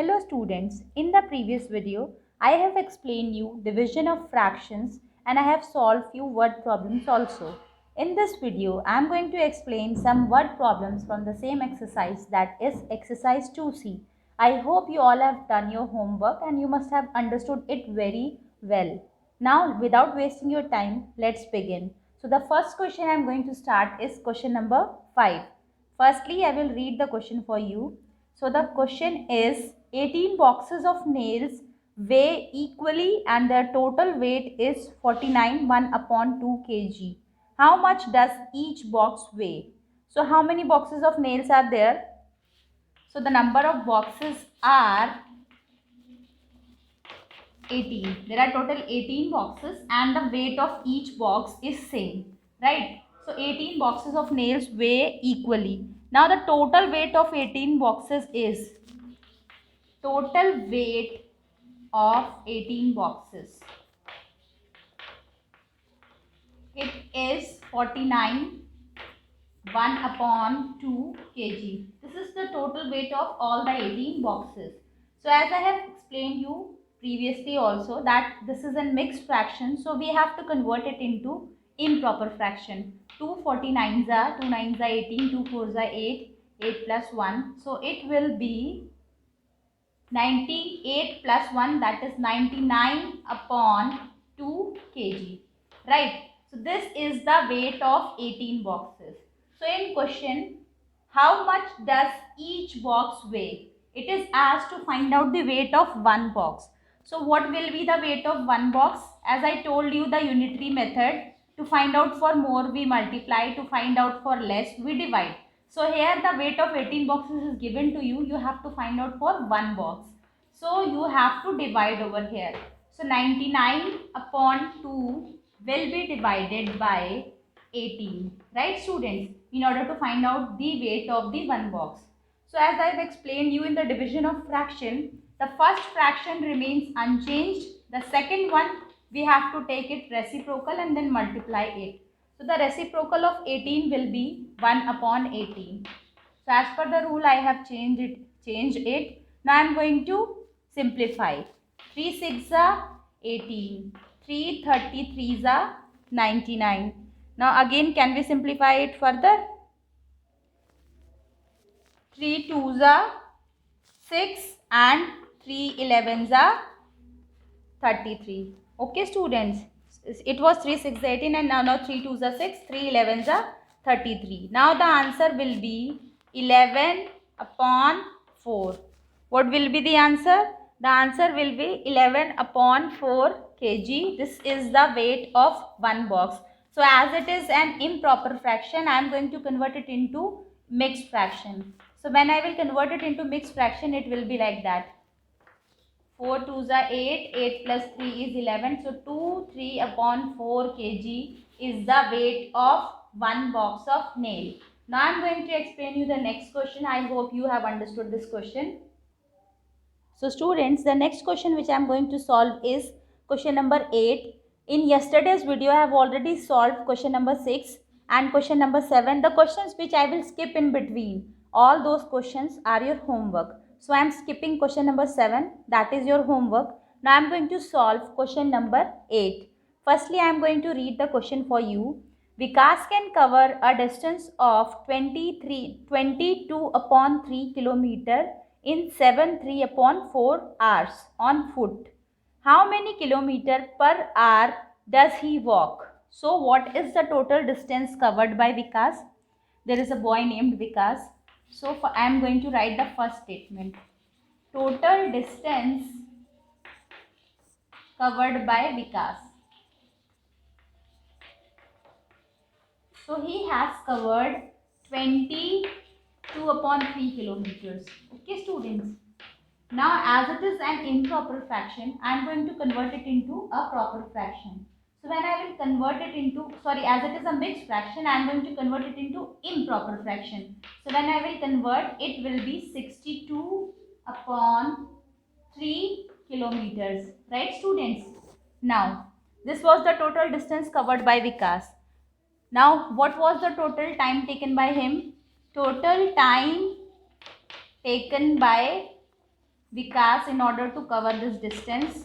Hello students, in the previous video, I have explained you division of fractions and I have solved few word problems also. In this video, I am going to explain some word problems from the same exercise, that is exercise 2C. I hope you all have done your homework and you must have understood it very well. Now, without wasting your time, let's begin. So the first question I am going to start is question number 5. Firstly, I will read the question for you. So the question is 18 boxes of nails weigh equally and their total weight is 49 1 upon 2 kg. How much does each box weigh? So how many boxes of nails are there? So the number of boxes are 18. There are total 18 boxes and the weight of each box is same, right? So 18 boxes of nails weigh equally. Now the total weight of 18 boxes is total weight of 18 boxes. It is 49 1 upon 2 kg. This is the total weight of all the 18 boxes. So as I have explained you previously also that this is a mixed fraction. So we have to convert it into improper fraction. 2 49s are 2 9s are 18, 2 4s are 8, 8 plus 1. So it will be 98 plus 1, that is 99 upon 2 kg, right? So this is the weight of 18 boxes. So in question, how much does each box weigh? It is asked to find out the weight of one box. So what will be the weight of one box? As I told you, the unitary method, to find out for more we multiply, to find out for less we divide. So here the weight of 18 boxes is given to you. You have to find out for one box. So you have to divide over here. So 99 upon 2 will be divided by 18. Right students? In order to find out the weight of the one box. So as I have explained you in the division of fraction, the first fraction remains unchanged. The second one we have to take it reciprocal and then multiply it. So the reciprocal of 18 will be 1 upon 18. So as per the rule I have changed it. Now I am going to simplify. 3 6 are 18. 3 33s are 99. Now again can we simplify it further? 3 2s are 6 and 3 11s are 33. Okay students, it was 3 6 18 and now 3 2s are 6, 3 11s are 33. Now the answer will be 11 upon 4. What will be the answer? The answer will be 11 upon 4 kg. This is the weight of one box. So as it is an improper fraction, I am going to convert it into mixed fraction. So when I will convert it into mixed fraction, it will be like that. 4 2s are 8, 8 plus 3 is 11. So 2 3 upon 4 kg is the weight of one box of nail. Now I am going to explain you the next question. I hope you have understood this question. So students, the next question which I am going to solve is question number 8. In yesterday's video, I have already solved question number 6 and question number 7. The questions which I will skip in between, all those questions are your homework. So I am skipping question number 7, that is your homework. Now I am going to solve question number 8. Firstly, I am going to read the question for you. Vikas can cover a distance of 22 upon 3 kilometer in 3 upon 4 hours on foot. How many kilometer per hour does he walk? So what is the total distance covered by Vikas? There is a boy named Vikas. So I am going to write the first statement. Total distance covered by Vikas. So he has covered 22 upon 3 kilometers. Okay students. Now as it is an improper fraction, I am going to convert it into a proper fraction. So when I will convert it into, as it is a mixed fraction, I am going to convert it into improper fraction. So when I will convert, it will be 62 upon 3 kilometers. Right students? Now this was the total distance covered by Vikas. Now what was the total time taken by him? Total time taken by Vikas, in order to cover this distance,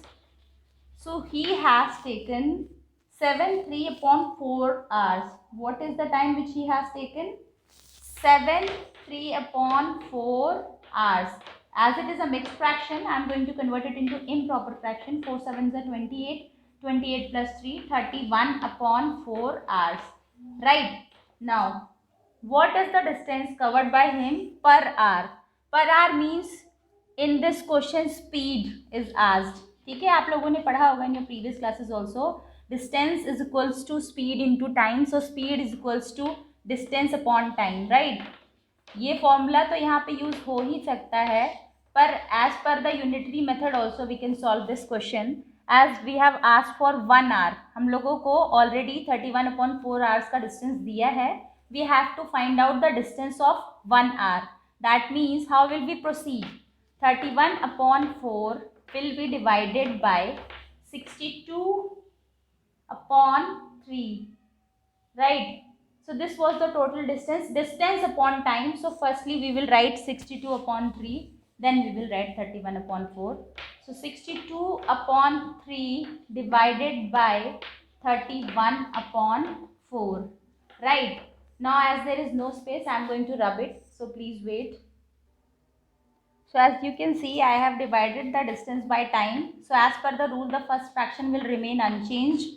so he has taken 7 upon 4 hours. What is the time which he has taken? 7 upon 4 hours. As it is a mixed fraction, I am going to convert it into improper fraction. 4 sevens are 28. 28 plus 3, 31 upon 4 hours. Right. Now, what is the distance covered by him per hour? Per hour means in this question speed is asked. ठीक है, आप लोगों ने पढ़ा होगा in your previous classes also. Distance is equals to speed into time. So speed is equals to distance upon time, right? ये formula तो यहाँ पे यूज हो ही सकता है, पर as per the unitary method also we can solve this question as we have asked for 1 hour. हम लोगों को ऑलरेडी 31 अपॉन 4 आवर्स का डिस्टेंस दिया है. We have to find out the distance of 1 hour. That means how will we proceed? 31 upon 4 will be divided by 62 upon 3, right? So this was the total distance upon time. So firstly we will write 62 upon 3, then we will write 31 upon 4. So 62 upon 3 divided by 31 upon 4, right? Now as there is no space, I am going to rub it, so please wait. So as you can see, I have divided the distance by time. So as per the rule, the first fraction will remain unchanged.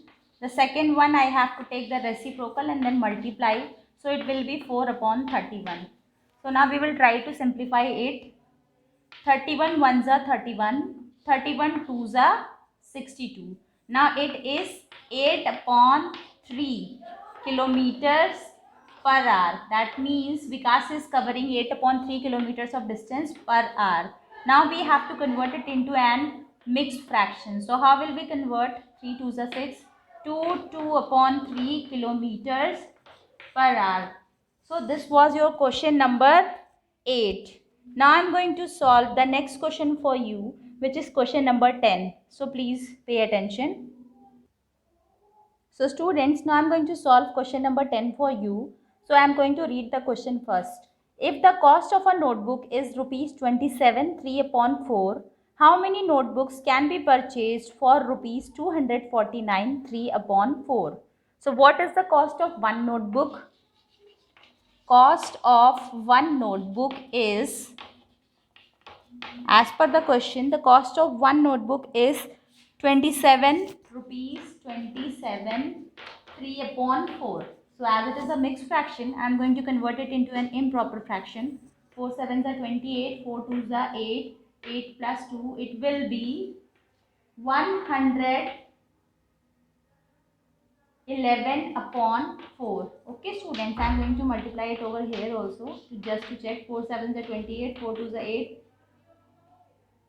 The second one, I have to take the reciprocal and then multiply. So it will be 4 upon 31. So now we will try to simplify it. 31 ones are 31. 31 twos are 62. Now it is 8 upon 3 kilometers per hour. That means Vikas is covering 8 upon 3 kilometers of distance per hour. Now we have to convert it into an mixed fraction. So how will we convert? 3 twos are 6. 2 upon 3 kilometers per hour. So this was your question number 8. Now I am going to solve the next question for you, which is question number 10. So please pay attention. So students, now I am going to solve question number 10 for you. So I am going to read the question first. If the cost of a notebook is rupees 27, 3 upon 4, how many notebooks can be purchased for rupees 249, 3 upon 4? So what is the cost of one notebook? Cost of one notebook is, as per the question, the cost of one notebook is 27 rupees, 27, 3 upon 4. So as it is a mixed fraction, I am going to convert it into an improper fraction. 4 sevens are 28, 4 twos are 8, 8 plus 2, it will be 111 upon 4. Okay students, I am going to multiply it over here also just to check. 4 sevens are 28, 4 twos are 8,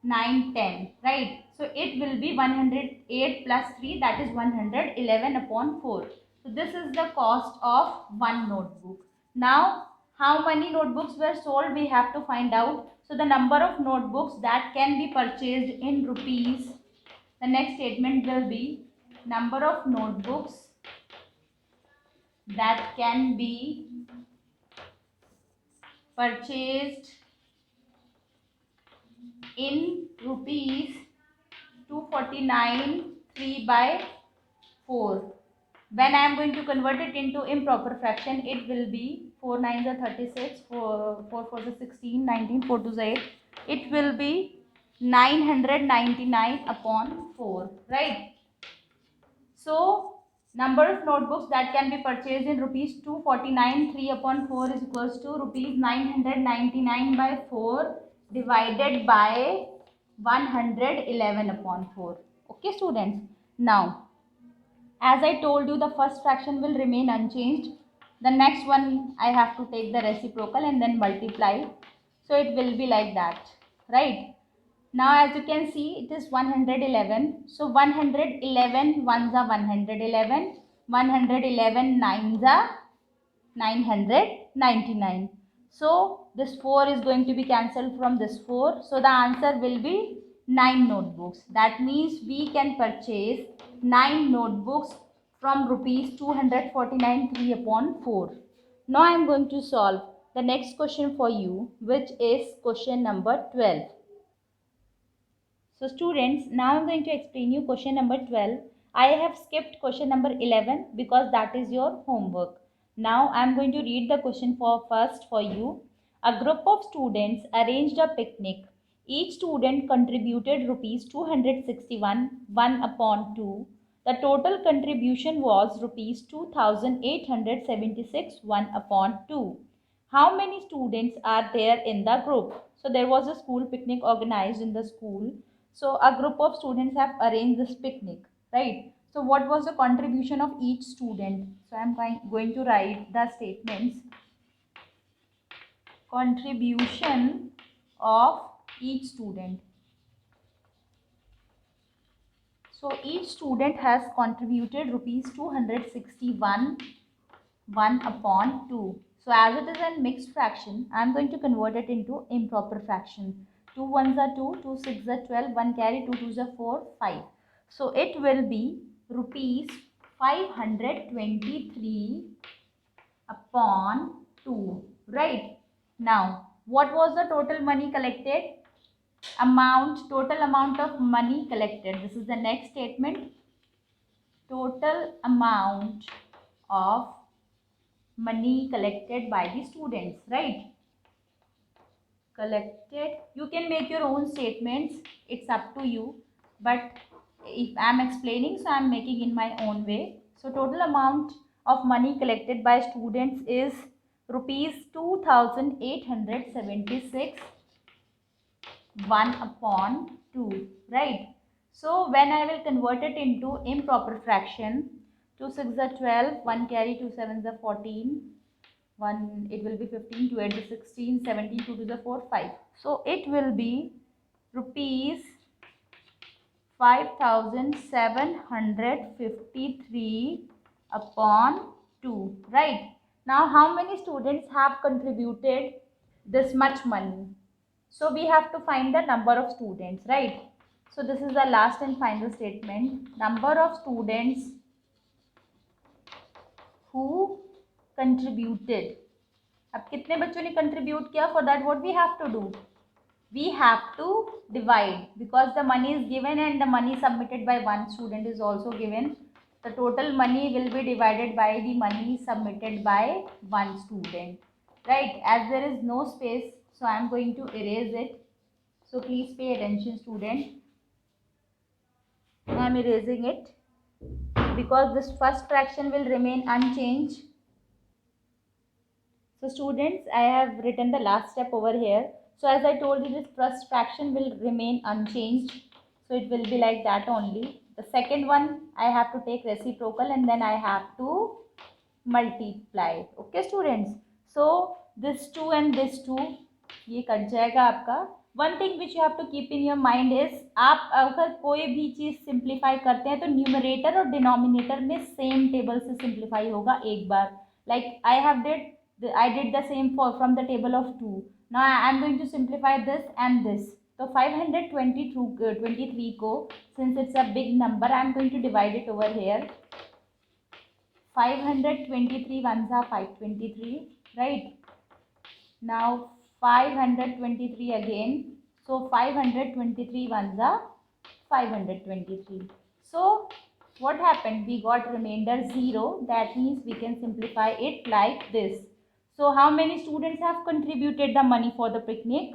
9, 10, right? So it will be 108 plus 3, that is 111 upon 4. So this is the cost of one notebook. Now how many notebooks were sold, we have to find out. So the number of notebooks that can be purchased in rupees, the next statement will be number of notebooks that can be purchased in rupees 249, 3 by 4. When I am going to convert it into improper fraction, it will be 4 9s are 36, 4 4s are 16, 19, 4 2s are 8. It will be 999 upon 4, right? So number of notebooks that can be purchased in rupees 249, 3 upon 4 is equals to rupees 999 by 4 divided by 111 upon 4. Okay students. Now as I told you, the first fraction will remain unchanged. The next one I have to take the reciprocal and then multiply. So it will be like that, right? Now as you can see, it is 111. So 111 ones are 111. 111 nines are 999. So this 4 is going to be cancelled from this 4. So the answer will be 9 notebooks. That means we can purchase 9 notebooks from rupees 249, 3 upon 4. Now I am going to solve the next question for you, which is question number 12. So students, now I'm going to explain you question number 12. I have skipped question number 11 because that is your homework. Now I'm going to read the question first for you. A group of students arranged a picnic. Each student contributed rupees 261, 1 upon 2. The total contribution was rupees 2876, 1 upon 2. How many students are there in the group? So there was a school picnic organized in the school. So a group of students have arranged this picnic, right? So what was the contribution of each student? So I am going to write the statements. Contribution of each student. So each student has contributed rupees 261, 1 upon 2. So as it is a mixed fraction, I am going to convert it into improper fraction. 2 ones are 2, 2 6 are 12, 1 carry, 2 twos are 4, 5. So it will be rupees 523 upon 2. Right. Now, what was the total money collected? Total amount of money collected. This is the next statement. Total amount of money collected by the students, right? Collected. You can make your own statements. It's up to you. But if I'm explaining, so I'm making in my own way. So total amount of money collected by students is rupees 2876, 1 upon 2, right? So when I will convert it into improper fraction, 2 6 are 12, 1 carry, 2 7 are 14, 1 it will be 15, 2 8 is 16, 17, 2 to the 4, 5. So it will be rupees 5753 upon 2, right? Now how many students have contributed this much money? So we have to find the number of students, right? So this is the last and final statement. Number of students who contributed. अब कितने बच्चों ने contribute किया? For that what we have to do? We have to divide, because the money is given and the money submitted by one student is also given. The total money will be divided by the money submitted by one student, right? As there is no space, so I am going to erase it. So please pay attention, student. I am erasing it because this first fraction will remain unchanged. So students, I have written the last step over here. So as I told you, this first fraction will remain unchanged. So it will be like that only. The second one, I have to take reciprocal and then I have to multiply. Okay students. So this 2 and this 2, ये cut जाएगा आपका. One thing which you have to keep in your mind is, आप अगर कोई भी चीज़ simplify करते हैं तो न्यूमरेटर और डिनोमिनेटर में सेम टेबल से सिंप्लीफाई होगा एक बार. Like I did the same from the table of 2. Now I am going to simplify this and this. So 523 को, since it's a big number, I am going to divide it over here. 523 ones are 523, right? Now 523 again. So 523 ones are 523. So what happened? We got remainder 0. That means we can simplify it like this. So how many students have contributed the money for the picnic?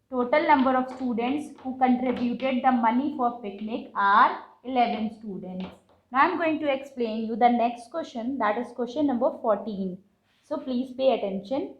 Total number of students who contributed the money for picnic are 11 students. Now I am going to explain you the next question, that is question number 14. So please pay attention.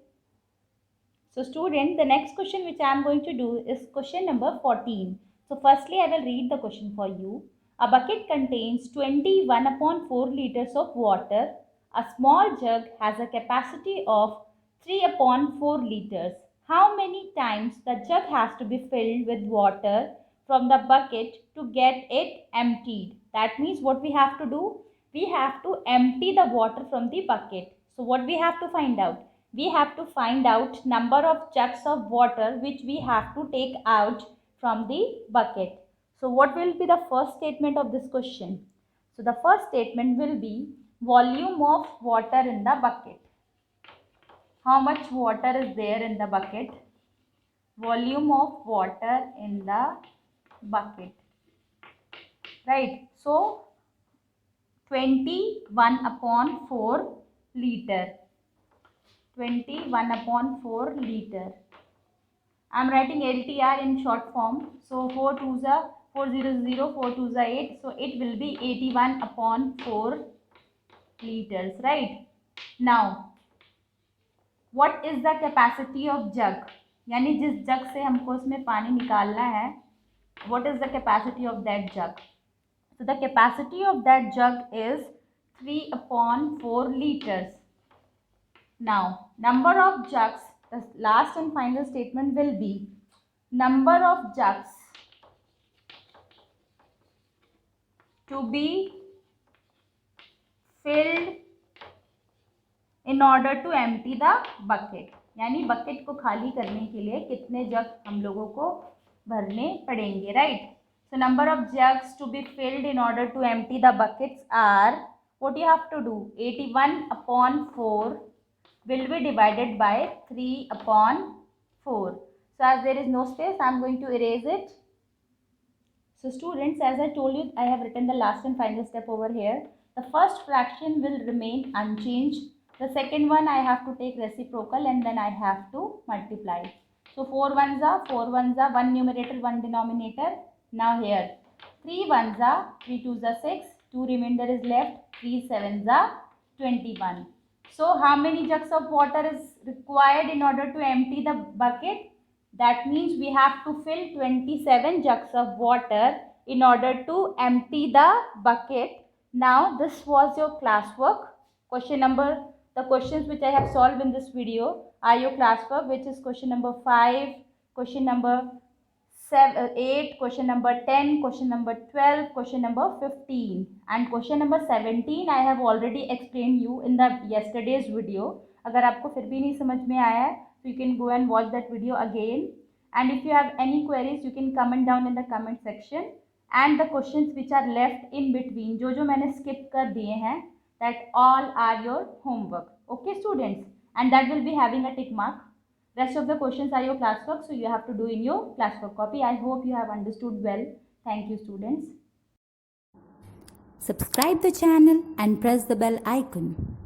So student, the next question which I am going to do is question number 14. So firstly I will read the question for you. A bucket contains 21 upon 4 liters of water. A small jug has a capacity of 3 upon 4 liters. How many times the jug has to be filled with water from the bucket to get it emptied? That means what we have to do? We have to empty the water from the bucket. So what we have to find out? We have to find out number of jugs of water which we have to take out from the bucket. So what will be the first statement of this question? So the first statement will be volume of water in the bucket. How much water is there in the bucket? Volume of water in the bucket, right? So 21/4 liter. 21/4 liter. I'm writing LTR in short form. So 4 2s are 400, 4 2s are 8. So it will be 81/4 liters, right? Now, what is the capacity of jug? यानी जिस जग से हमको उसमें पानी निकालना है, what is the capacity of that jug? So the capacity of that jug is 3/4 liters. Now, number of jugs, the last and final statement will be number of jugs to be filled in order to empty the bucket. यानी bucket को खाली करने के लिए कितने जग हम लोगों को भरने पड़ेंगे, right? So number of jugs to be filled in order to empty the buckets are, what you have to do, 81/4 will be divided by 3/4. So as there is no space, I am going to erase it. So students, as I told you, I have written the last and final step over here. The first fraction will remain unchanged. The second one I have to take reciprocal and then I have to multiply. So 4 1s are 4 1s are, 1 numerator 1 denominator. Now here 3 1s are 3 2s are 6, 2 remainder is left, 3 7s are 21. So how many jugs of water is required in order to empty the bucket? That means we have to fill 27 jugs of water in order to empty the bucket. Now this was your classwork. The questions which I have solved in this video are your classwork, which is question number 5, question number 8, question number 10, question number 12, question number 15 and question number 17 I have already explained you in the yesterday's video. अगर आपको फिर भी नहीं समझ में आया है, so you can go and watch that video again. And if you have any queries, you can comment down in the comment section. And the questions which are left in between, जो मैंने skip कर दिए हैं, that all are your homework. Okay students, and that will be having a tick mark. Rest of the questions are your classwork, so you have to do in your classwork copy. I hope you have understood well. Thank you students. Subscribe the channel and press the bell icon.